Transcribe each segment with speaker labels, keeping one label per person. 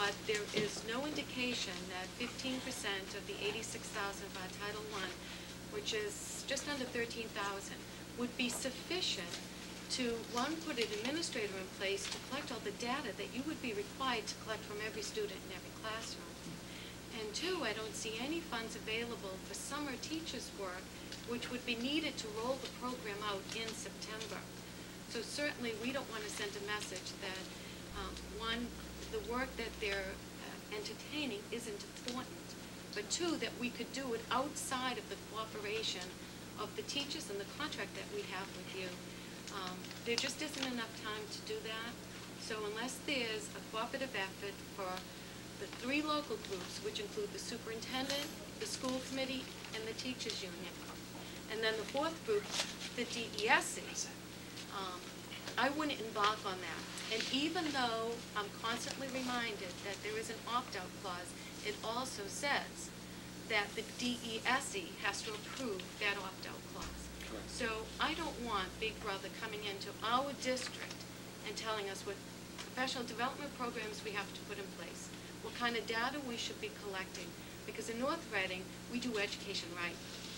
Speaker 1: but there is no indication that 15% of the 86,000 of our Title I, which is just under 13,000, would be sufficient to, one, put an administrator in place to collect all the data that you would be required to collect from every student in every classroom. And two, I don't see any funds available for summer teachers' work, which would be needed to roll the program out in September. So certainly we don't want to send a message that, one, the work that they're entertaining isn't important, but two, that we could do it outside of the cooperation of the teachers and the contract that we have with you. There just isn't enough time to do that. So unless there's a cooperative effort for the three local groups, which include the superintendent, the school committee, and the teachers union, and then the fourth group, the DESE, I wouldn't embark on that. And even though I'm constantly reminded that there is an opt-out clause, it also says that the DESE has to approve that opt-out clause. Correct. So I don't want Big Brother coming into our district and telling us what professional development programs we have to put in place, what kind of data we should be collecting. Because in North Reading, we do education right.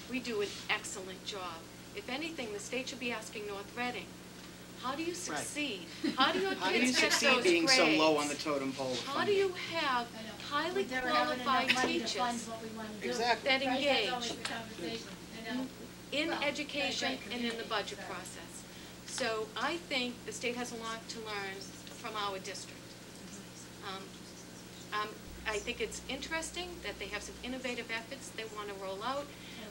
Speaker 1: We do an excellent job. If anything, the state should be asking North Reading, how do you succeed? Right. How do your kids get those grades?
Speaker 2: Being so low on the totem pole?
Speaker 1: How do you have highly qualified teachers that engage in education and in the budget process? So I think the state has a lot to learn from our district. I think it's interesting that they have some innovative efforts they want to roll out,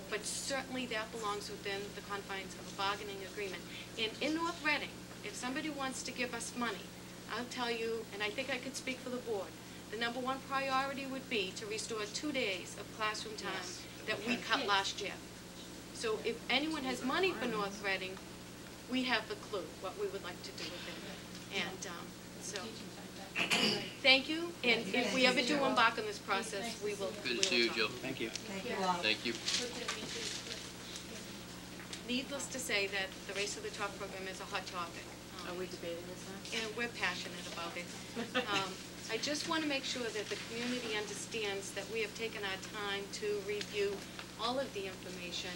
Speaker 1: but certainly that belongs within the confines of a bargaining agreement. And in North Reading, if somebody wants to give us money, I'll tell you, and I think I could speak for the board, the number one priority would be to restore 2 days of classroom time that we cut last year. So if anyone has money for North Reading, we have the clue what we would like to do with it. And so, thank you. And if we ever do embark on this process, we will.
Speaker 3: Good to see you, Jill.
Speaker 2: Thank you.
Speaker 4: Thank you all.
Speaker 3: Thank you.
Speaker 1: Needless to say that the Race to the Top program is a hot topic.
Speaker 4: Are we debating this now?
Speaker 1: And we're passionate about it. I just want to make sure that the community understands that we have taken our time to review all of the information.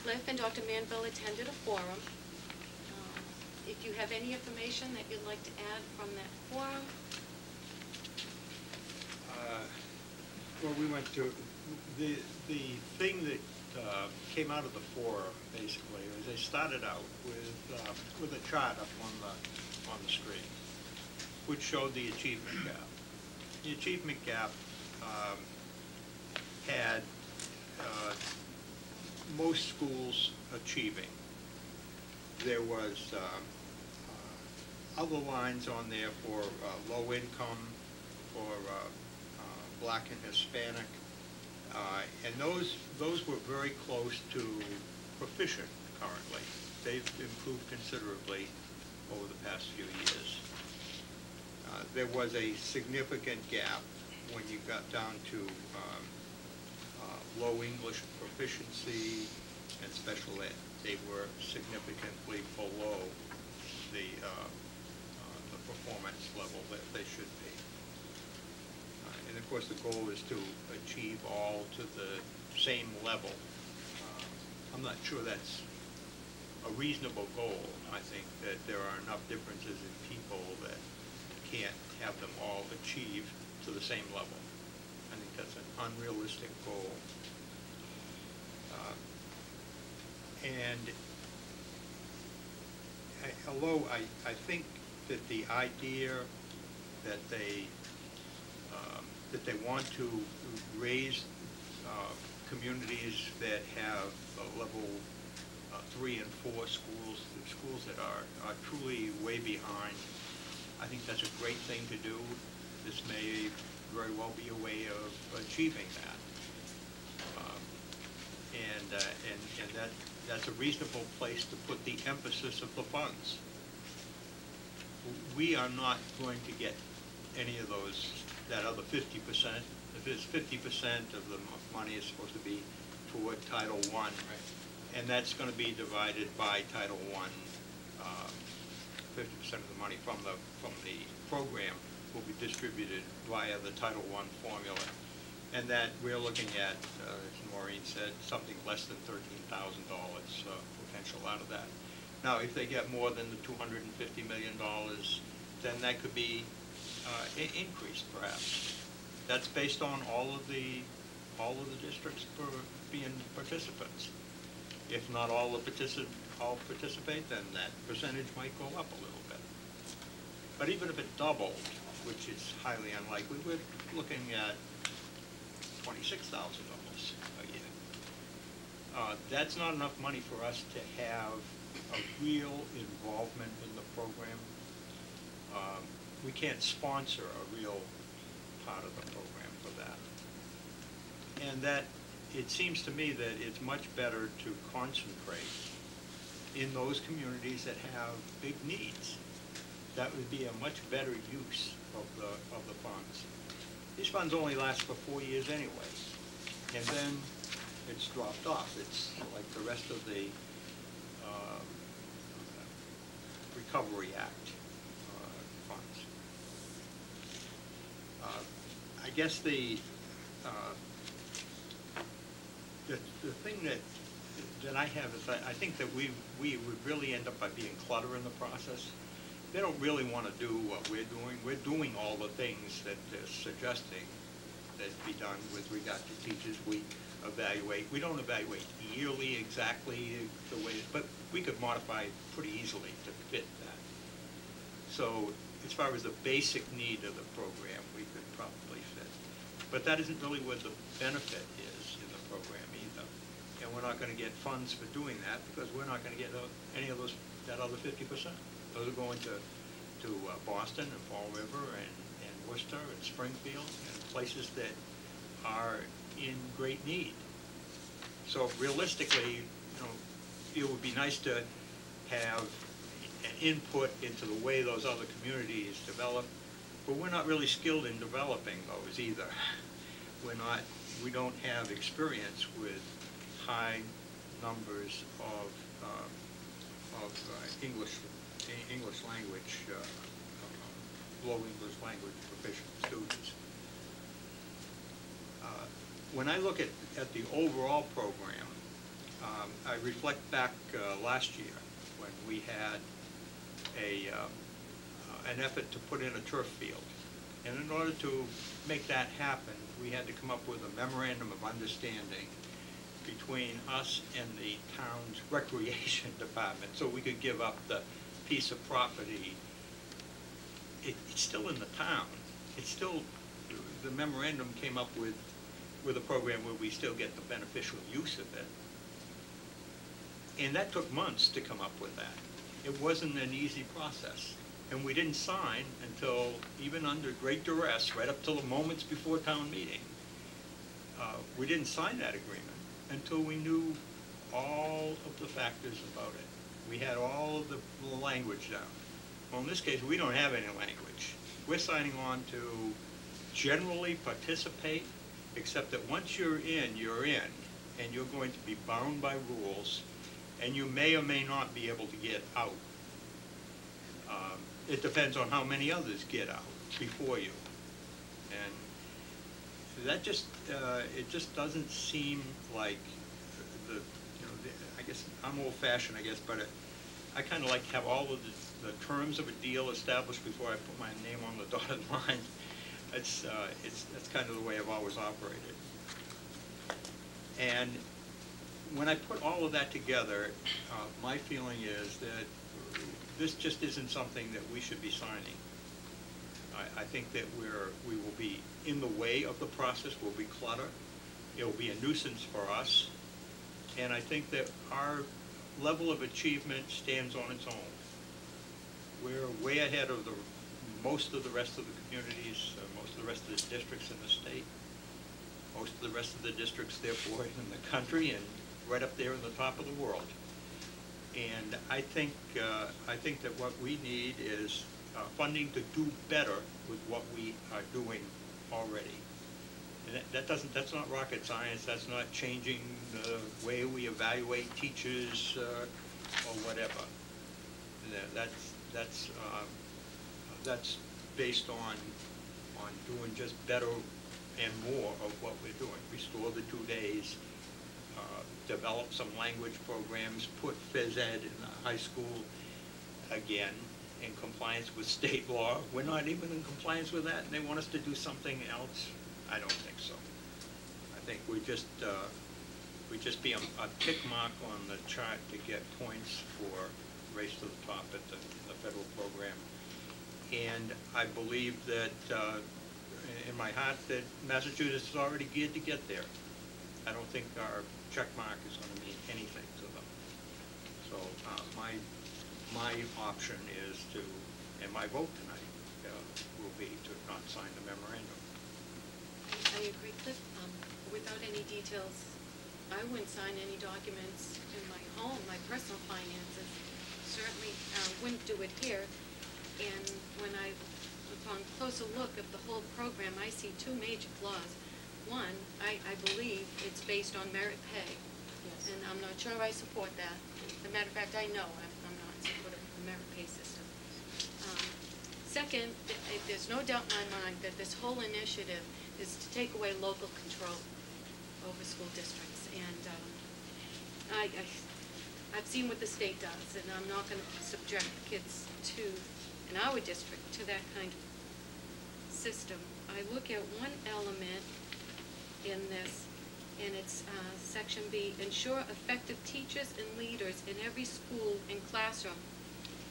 Speaker 1: Cliff and Dr. Manville attended a forum. If you have any information that you'd like to add from that forum.
Speaker 5: Well, we went to the thing that came out of the forum basically was they started out with a chart up on the screen, which showed the achievement gap. The achievement gap had most schools achieving. There was other lines on there for low income, for Black and Hispanic, and those were very close to proficient currently. They've improved considerably over the past few years. There was a significant gap when you got down to low English proficiency and special ed. They were significantly below the performance level that they should be. And of course the goal is to achieve all to the same level. I'm not sure that's a reasonable goal. I think that there are enough differences in people that can't have them all achieve to the same level. I think that's an unrealistic goal. Although I think that the idea that they want to raise communities that have level 3 and 4 schools that are truly way behind, I think that's a great thing to do. This may very well be a way of achieving that. And that's a reasonable place to put the emphasis of the funds. We are not going to get any of that other 50%. If it's 50% of the money is supposed to be toward Title I, right, and that's going to be divided by Title I, 50% of the money from the program. will be distributed via the Title I formula. And that we're looking at, as Maureen said, something less than $13,000 potential out of that. Now, if they get more than the $250 million, then that could be increased, perhaps. That's based on all of the districts being participants. If not all participate, then that percentage might go up a little bit. But even if it doubled, which is highly unlikely, we're looking at $26,000 a year. That's not enough money for us to have a real involvement in the program. We can't sponsor a real part of the program for that. And that, it seems to me that it's much better to concentrate in those communities that have big needs. That would be a much better use of the funds. These funds only last for 4 years anyway, and then it's dropped off. It's like the rest of the Recovery Act funds. I guess the thing that I have is I think that we would really end up by being clutter in the process. They don't really want to do what we're doing. We're doing all the things that they're suggesting that be done with regard to teachers. We evaluate. We don't evaluate yearly exactly the way, but we could modify pretty easily to fit that. So as far as the basic need of the program, we could probably fit. But that isn't really what the benefit is in the program either. And we're not going to get funds for doing that because we're not going to get any of that other 50%. Those are going to Boston and Fall River and Worcester and Springfield and places that are in great need. So realistically, it would be nice to have an input into the way those other communities develop, but we're not really skilled in developing those either. We don't have experience with high numbers of English language, low English language proficient students. When I look at the overall program, I reflect back last year when we had an effort to put in a turf field. And in order to make that happen, we had to come up with a memorandum of understanding between us and the town's recreation department so we could give up the piece of property. It's still in the town. It's still, the memorandum came up with a program where we still get the beneficial use of it. And that took months to come up with that. It wasn't an easy process. And we didn't sign until, even under great duress, right up till the moments before town meeting. We didn't sign that agreement until we knew all of the factors about it. We had all of the language down. Well, in this case, we don't have any language. We're signing on to generally participate, except that once you're in, and you're going to be bound by rules, and you may or may not be able to get out. It depends on how many others get out before you. And that just, it just doesn't seem like I guess I'm old-fashioned, I guess, but I kind of like to have all of the terms of a deal established before I put my name on the dotted line. That's kind of the way I've always operated. And when I put all of that together, my feeling is that this just isn't something that we should be signing. I think that we will be in the way of the process. We'll be clutter. It will be a nuisance for us. And I think that our level of achievement stands on its own. We're way ahead of most of the rest of the communities, most of the rest of the districts in the state, most of the rest of the districts, therefore, in the country, and right up there in the top of the world. And I think that what we need is funding to do better with what we are doing already. And that's not rocket science. That's not changing the way we evaluate teachers or whatever. That's based on doing just better and more of what we're doing. Restore the 2 days, develop some language programs, put phys ed in the high school again in compliance with state law. We're not even in compliance with that, and they want us to do something else? I don't think so. I think we just be a tick mark on the chart to get points for Race to the Top at the federal program. And I believe that in my heart that Massachusetts is already geared to get there. I don't think our check mark is going to mean anything to them. So my option is to, and my vote tonight will be to not sign the memorandum.
Speaker 1: I agree, Cliff. Without any details, I wouldn't sign any documents in my home, my personal finances. Certainly wouldn't do it here. And when upon closer look of the whole program, I see 2 major flaws. One, I believe it's based on merit pay.
Speaker 4: Yes.
Speaker 1: And I'm not sure I support that. As a matter of fact, I know I'm not supportive of the merit pay system. Second, there's no doubt in my mind that this whole initiative is to take away local control over school districts. And I've seen what the state does, and I'm not going to subject kids in our district to that kind of system. I look at one element in this, and it's section B, ensure effective teachers and leaders in every school and classroom.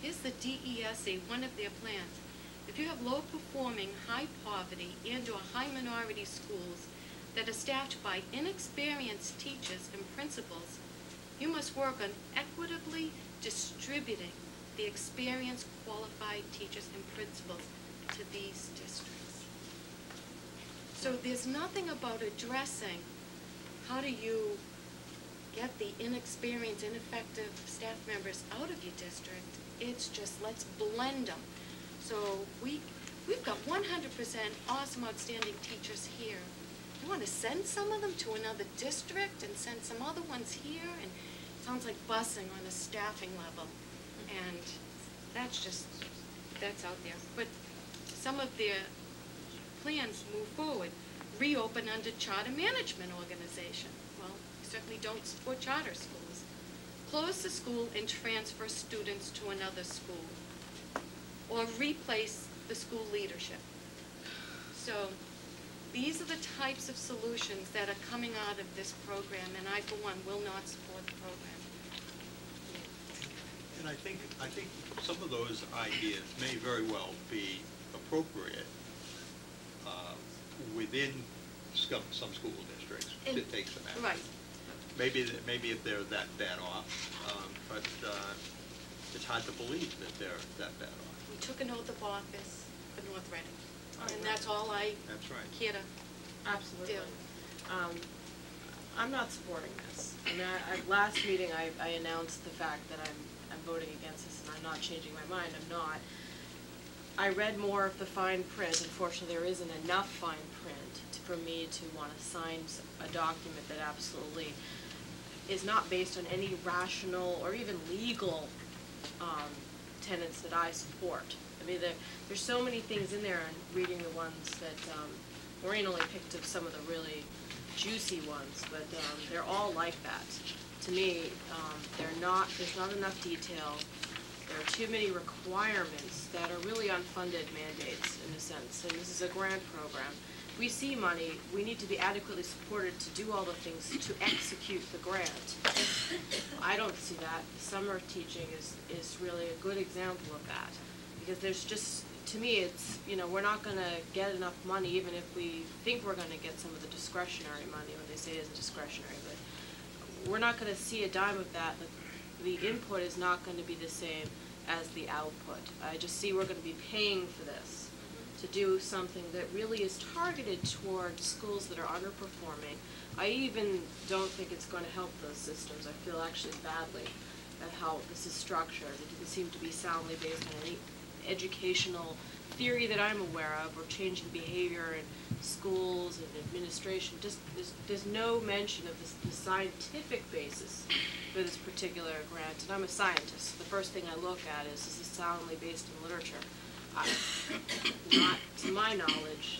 Speaker 1: Here's the DESE, one of their plans. If you have low-performing, high poverty, and or high minority schools that are staffed by inexperienced teachers and principals, you must work on equitably distributing the experienced, qualified teachers and principals to these districts. So there's nothing about addressing how do you get the inexperienced, ineffective staff members out of your district. It's just let's blend them. So we've got 100% awesome, outstanding teachers here. You want to send some of them to another district and send some other ones here, and it sounds like busing on a staffing level. And that's out there. But some of their plans move forward. Reopen under charter management organization. Well, we certainly don't support charter schools. Close the school and transfer students to another school. Or replace the school leadership. So these are the types of solutions that are coming out of this program, and I, for one, will not support the program.
Speaker 5: And I think some of those ideas may very well be appropriate within some school districts to take some action.
Speaker 1: Right.
Speaker 5: Maybe if they're that bad off, but it's hard to believe that they're that bad off.
Speaker 1: We took an oath of office for North Reading,
Speaker 5: Right.
Speaker 1: and that's all I
Speaker 5: That's right.
Speaker 1: care to
Speaker 4: Absolutely.
Speaker 1: do.
Speaker 4: I'm not supporting this. I mean, last meeting I announced the fact that I'm voting against this, and I'm not changing my mind. I'm not. I read more of the fine print. Unfortunately, there isn't enough fine print for me to want to sign a document that absolutely is not based on any rational or even legal tenets that I support. I mean, there's so many things in there, and reading the ones that Maureen only picked up some of the really juicy ones, but they're all like that. To me, there's not enough detail. There are too many requirements that are really unfunded mandates in a sense, and this is a grant program. If we see money, we need to be adequately supported to do all the things to execute the grant. I don't see that. Summer teaching is really a good example of that, because there's just, to me, it's, we're not going to get enough money even if we think we're going to get some of the discretionary money, when they say it isn't discretionary, but we're not going to see a dime of that. The input is not going to be the same as the output. I just see we're going to be paying for this to do something that really is targeted toward schools that are underperforming. I even don't think it's going to help those systems. I feel actually badly at how this is structured. It doesn't seem to be soundly based on any educational theory that I'm aware of, or changing behavior in schools and administration. Just there's no mention of the scientific basis for this particular grant. And I'm a scientist. The first thing I look at is this soundly based in literature? Not to my knowledge,